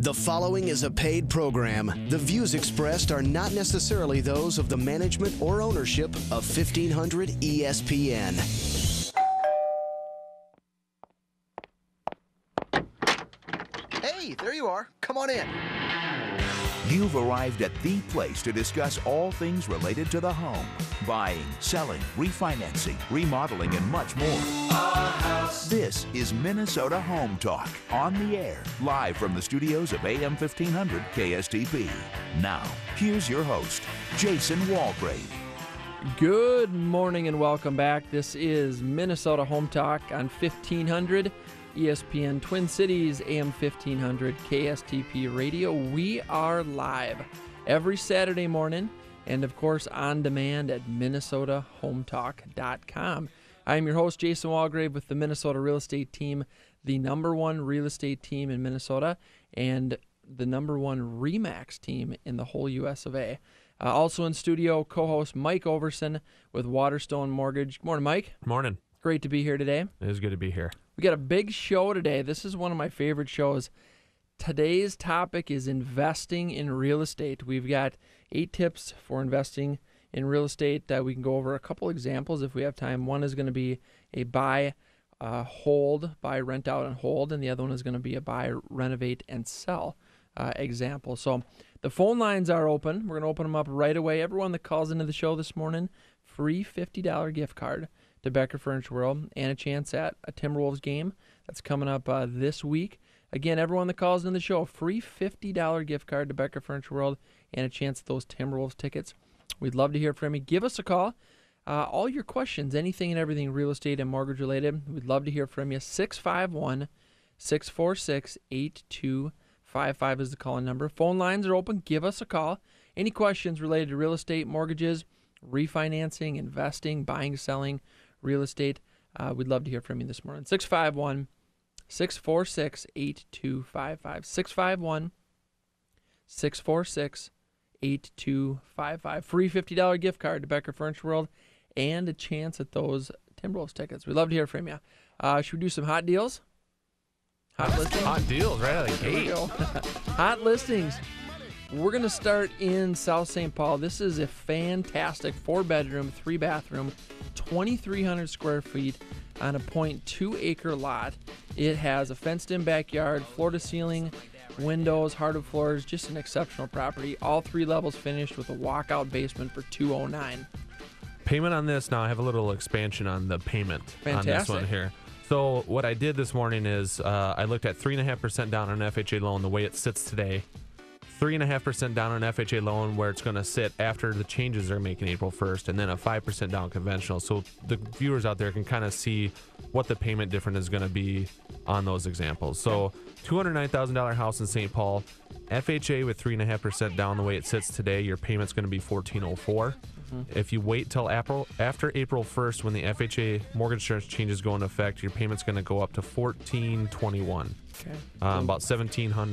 The following is a paid program. The views expressed are not necessarily those of the management or ownership of 1500 ESPN. Hey, there you are. Come on in. You've arrived at the place to discuss all things related to the home. Buying, selling, refinancing, remodeling, and much more. This is Minnesota Home Talk, on the air, live from the studios of AM 1500 KSTP. Now, here's your host, Jason Walgrave. Good morning and welcome back. This is Minnesota Home Talk on 1500 ESPN Twin Cities, AM 1500 KSTP Radio. We are live every Saturday morning and, of course, on demand at minnesotahometalk.com. I am your host, Jason Walgrave, with the Minnesota Real Estate Team, the #1 real estate team in Minnesota and the #1 RE/MAX team in the whole US of A. Also in studio, co-host Mike Overson with Waterstone Mortgage. Good morning, Mike. Morning. Great to be here today. It is good to be here. We got a big show today. This is one of my favorite shows. Today's topic is investing in real estate. We've got 8 tips for investing in real estate. We can go over a couple examples if we have time. One is going to be a buy, hold, buy, rent out, and hold, and the other one is going to be a buy, renovate, and sell example. So the phone lines are open. We're going to open them up right away. Everyone that calls into the show this morning, free $50 gift card to Becker Furniture World and a chance at a Timberwolves game that's coming up this week. Again, everyone that calls in the show, free $50 gift card to Becker Furniture World and a chance at those Timberwolves tickets. We'd love to hear from you. Give us a call. All your questions, anything and everything real estate and mortgage related, we'd love to hear from you. 651-646-8255 is the calling number. Phone lines are open. Give us a call. Any questions related to real estate, mortgages, refinancing, investing, buying, selling, real estate, we'd love to hear from you this morning. 651-646-8255. 651-646-8255. Free $50 gift card to Becker Furniture World and a chance at those Timberwolves tickets. We'd love to hear from you. Should we do some hot deals? Hot listings? Hot deals, right out of the Here we gate. go. Hot listings. We're going to start in South St. Paul. This is a fantastic 4-bedroom, 3-bathroom, 2,300 square feet on a 0.2-acre lot. It has a fenced-in backyard, floor-to-ceiling windows, hardwood floors, just an exceptional property. All 3 levels finished with a walkout basement for $209,000. Payment on this, now I have a little expansion on the payment on this one here. So what I did this morning is I looked at 3.5% down on an FHA loan the way it sits today. 3.5% down on an FHA loan where it's going to sit after the changes they're making April 1st, and then a 5% down conventional. So the viewers out there can kind of see what the payment difference is going to be on those examples. So $209,000 house in St. Paul, FHA with 3.5% down the way it sits today, your payment's going to be $1,404. If you wait till after April 1st when the FHA mortgage insurance changes go into effect, your payment's going to go up to $1,421. Okay. About $1,700.